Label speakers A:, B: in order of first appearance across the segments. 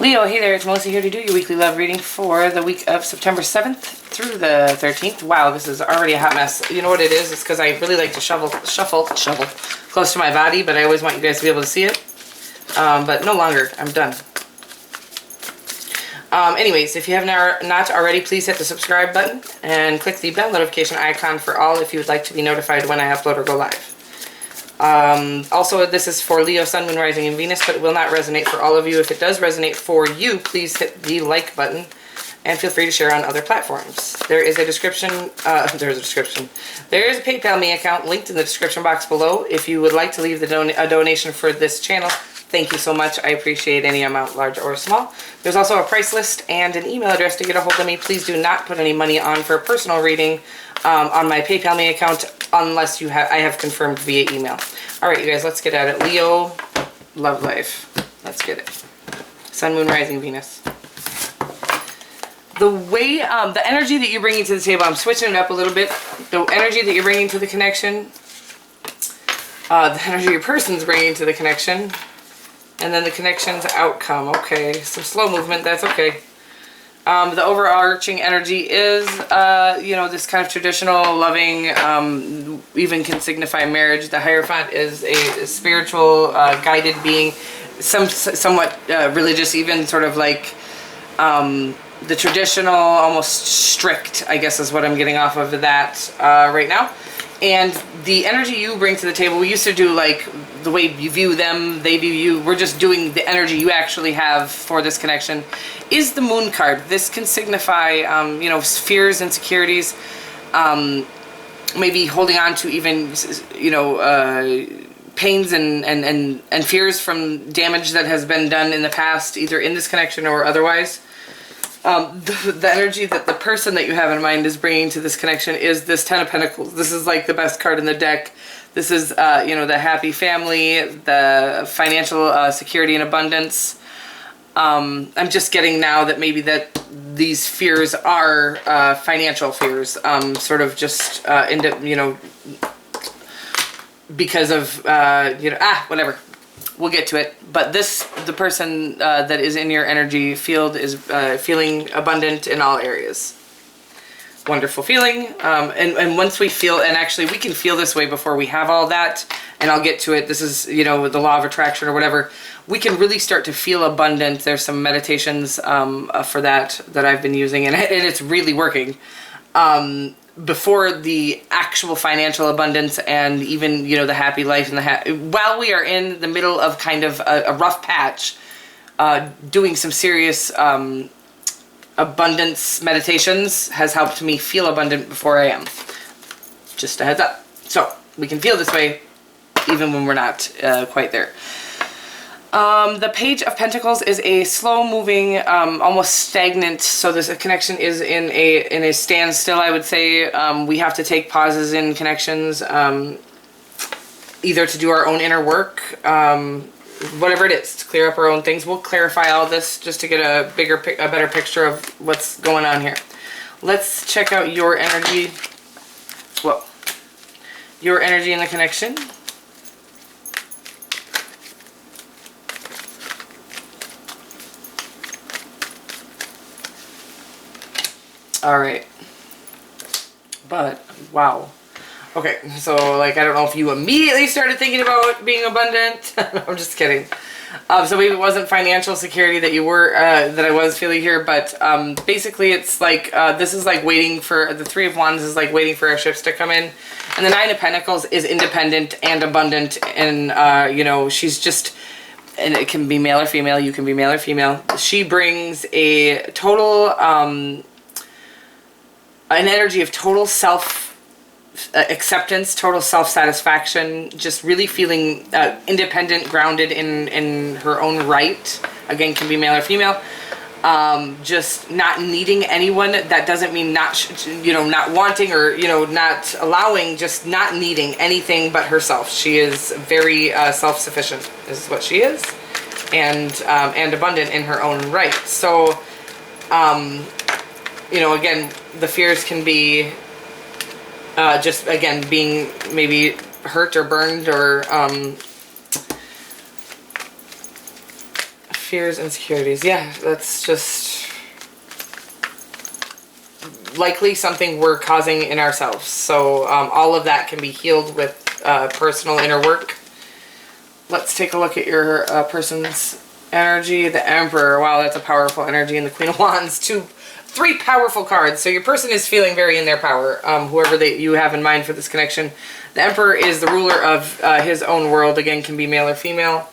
A: Leo, hey there, it's Melissa here to do your weekly love reading for the week of September 7th through the 13th. Wow, this is already a hot mess. You know what it is? It's because I really like to shuffle close to my body, but I always want you guys to be able to see it. But no longer. I'm done. Anyways, if you have not already, please hit the subscribe button and click the bell notification icon for all if you would like to be notified when I upload or go live. Also, this is for Leo, Sun, Moon, Rising, and Venus, but it will not resonate for all of you. If it does resonate for you, please hit the like button and feel free to share on other platforms. There is a description, there is a PayPal me account linked in the description box below. If you would like to leave a donation for this channel, thank you so much. I appreciate any amount, large or small. There's also a price list and an email address to get a hold of me. Please do not put any money on for a personal reading on my PayPal me account unless I have confirmed via email. All right, you guys, let's get at it. Leo, love life. Let's get it. Sun, Moon, Rising, Venus. The way, the energy that you're bringing to the table, I'm switching it up a little bit. The energy that you're bringing to the connection, the energy your person's bringing to the connection, and then the connection's outcome. Okay, some slow movement, that's okay. The overarching energy is, you know, this kind of traditional, loving, even can signify marriage. The Hierophant is a spiritual, guided being, somewhat religious, even sort of like the traditional, almost strict, I guess is what I'm getting off of that right now. And the energy you bring to the table, we used to do like the way you view them, they view you. We're just doing the energy you actually have for this connection. Is the Moon card. This can signify, you know, fears, insecurities, maybe holding on to even, you know, pains and fears from damage that has been done in the past, either in this connection or otherwise. The energy that the person that you have in mind is bringing to this connection is this Ten of Pentacles. This is like the best card in the deck. This is, you know, the happy family, the financial security and abundance. I'm just getting now that maybe that these fears are financial fears, sort of just you know, because of you know, whatever. We'll get to it. But the person that is in your energy field is feeling abundant in all areas. Wonderful feeling. And once we feel, and actually we can feel this way before we have all that, and I'll get to it. This is, you know, the law of attraction or whatever. We can really start to feel abundant. There's some meditations for that I've been using, and it's really working. Before the actual financial abundance and even, you know, the happy life and while we are in the middle of kind of a rough patch, doing some serious abundance meditations has helped me feel abundant before I am. Just a heads up. So we can feel this way even when we're not quite there. The Page of Pentacles is a slow-moving, almost stagnant. So this connection is in a standstill. I would say we have to take pauses in connections, either to do our own inner work, whatever it is, to clear up our own things. We'll clarify all this just to get a better picture of what's going on here. Let's check out your energy. Whoa, your energy in the connection. All right, but wow. Okay, so like, I don't know if you immediately started thinking about being abundant. I'm just kidding. So maybe it wasn't financial security that you were, that I was feeling here, but basically it's like, this is like waiting for, the Three of Wands is like waiting for our ships to come in. And the Nine of Pentacles is independent and abundant, and you know, she's just, and it can be male or female, you can be male or female. She brings a total, an energy of total self-acceptance, total self-satisfaction, just really feeling independent, grounded in her own right. Again, can be male or female. Just not needing anyone. That doesn't mean not, you know, not wanting or, you know, not allowing, just not needing anything but herself. She is very self-sufficient is what she is, and abundant in her own right. So, you know, again, the fears can be just, again, being maybe hurt or burned or fears, insecurities. Yeah, that's just likely something we're causing in ourselves. So all of that can be healed with personal inner work. Let's take a look at your person's energy. The Emperor. Wow, that's a powerful energy. And the Queen of Wands. Three powerful cards. So your person is feeling very in their power. Whoever you have in mind for this connection. The Emperor is the ruler of his own world. Again, can be male or female.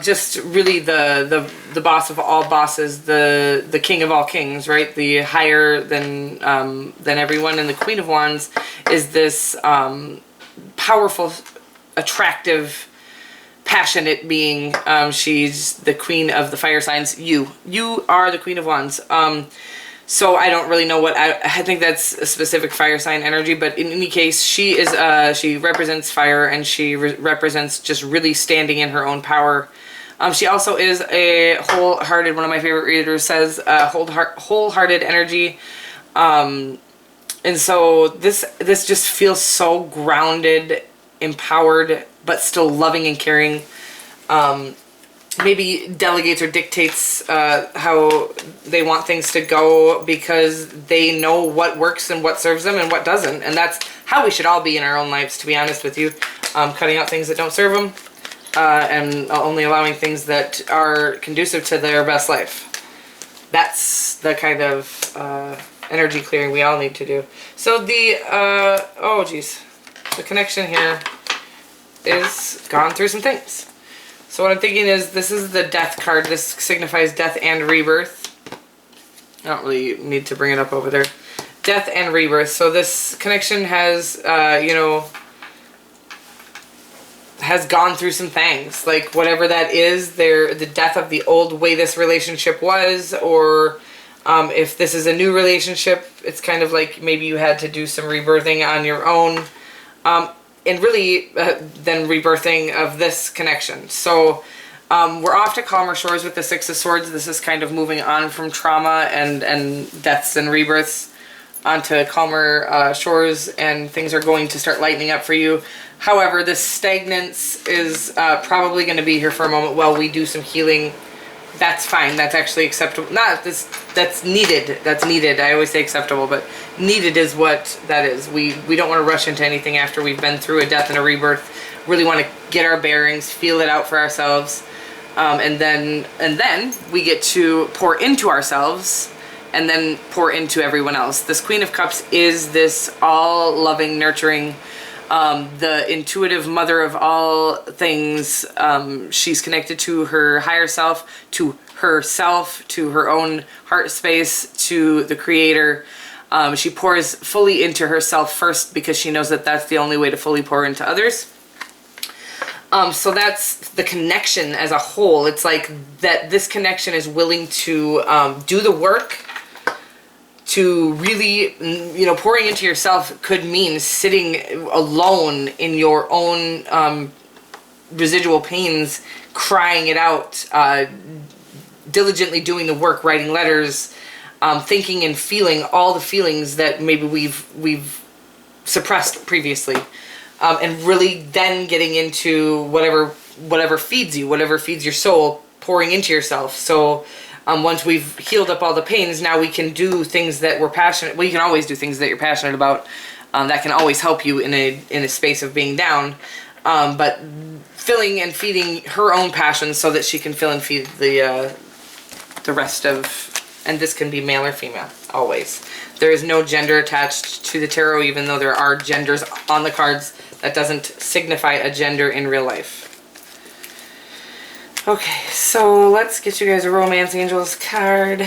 A: Just really the boss of all bosses, the king of all kings, right? The higher than everyone. And the Queen of Wands is this powerful, attractive, passionate being. She's the queen of the fire signs. You are the Queen of Wands. So I don't really know what I think that's a specific fire sign energy, but in any case, she represents fire, and she represents just really standing in her own power. She also is a wholehearted. One of my favorite readers says wholehearted energy. And so this just feels so grounded, empowered, but still loving and caring. Maybe delegates or dictates how they want things to go because they know what works and what serves them and what doesn't. And that's how we should all be in our own lives, to be honest with you. Cutting out things that don't serve them and only allowing things that are conducive to their best life. That's the kind of energy clearing we all need to do. So the connection here is gone through some things. So what I'm thinking is, this is the Death card. This signifies death and rebirth. I don't really need to bring it up over there. Death and rebirth. So this connection has, has gone through some things. Like whatever that is, the death of the old way this relationship was, or if this is a new relationship, it's kind of like maybe you had to do some rebirthing on your own. And really then rebirthing of this connection. So we're off to calmer shores with the Six of Swords. This is kind of moving on from trauma and deaths and rebirths onto calmer shores, and things are going to start lightening up for you. However, this stagnance is probably going to be here for a moment while we do some healing. That's fine. That's actually acceptable. That's needed. That's needed. I always say acceptable, but needed is what that is. We don't want to rush into anything after we've been through a death and a rebirth. Really want to get our bearings, feel it out for ourselves, and then we get to pour into ourselves and then pour into everyone else. This Queen of Cups is this all loving, nurturing, the intuitive mother of all things. She's connected to her higher self, to herself, to her own heart space, to the creator. She pours fully into herself first because she knows that that's the only way to fully pour into others. So that's the connection as a whole. It's like that this connection is willing to do the work. To really, pouring into yourself could mean sitting alone in your own residual pains, crying it out, diligently doing the work, writing letters, thinking and feeling all the feelings that maybe we've suppressed previously, and really then getting into whatever feeds you, whatever feeds your soul, pouring into yourself. So. Once we've healed up all the pains, now we can do things that we're passionate. Well, you can always do things that you're passionate about. That can always help you in a space of being down. But filling and feeding her own passions so that she can fill and feed the rest of. And this can be male or female, always. There is no gender attached to the tarot, even though there are genders on the cards. That doesn't signify a gender in real life. Okay, so let's get you guys a Romance Angels card.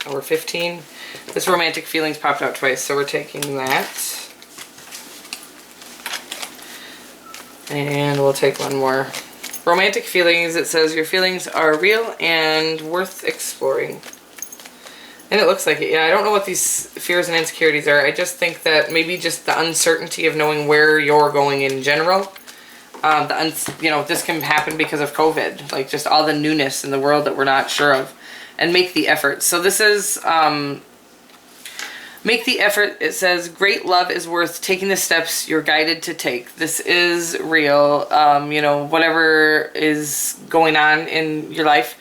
A: We're 15. This romantic feelings popped out twice, so we're taking that. And we'll take one more. Romantic feelings, it says your feelings are real and worth exploring. And it looks like it. Yeah, I don't know what these fears and insecurities are. I just think that maybe just the uncertainty of knowing where you're going in general. This can happen because of COVID, like just all the newness in the world that we're not sure of, and make the effort. So this is Make the effort. It says, great love is worth taking the steps you're guided to take. This is real. You know, whatever is going on in your life,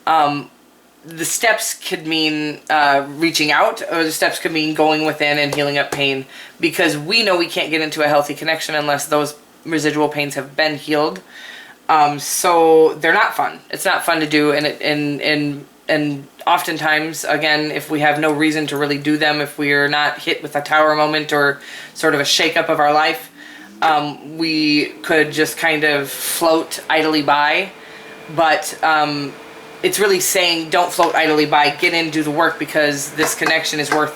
A: the steps could mean reaching out, or the steps could mean going within and healing up pain, because we know we can't get into a healthy connection unless those residual pains have been healed. So they're not fun. It's not fun to do, and oftentimes, again, if we have no reason to really do them, if we're not hit with a tower moment or sort of a shakeup of our life, we could just kind of float idly by. But it's really saying, don't float idly by. Get in, do the work, because this connection is worth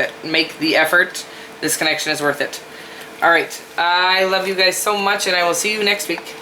A: it. Make the effort. This connection is worth it. All right. I love you guys so much, and I will see you next week.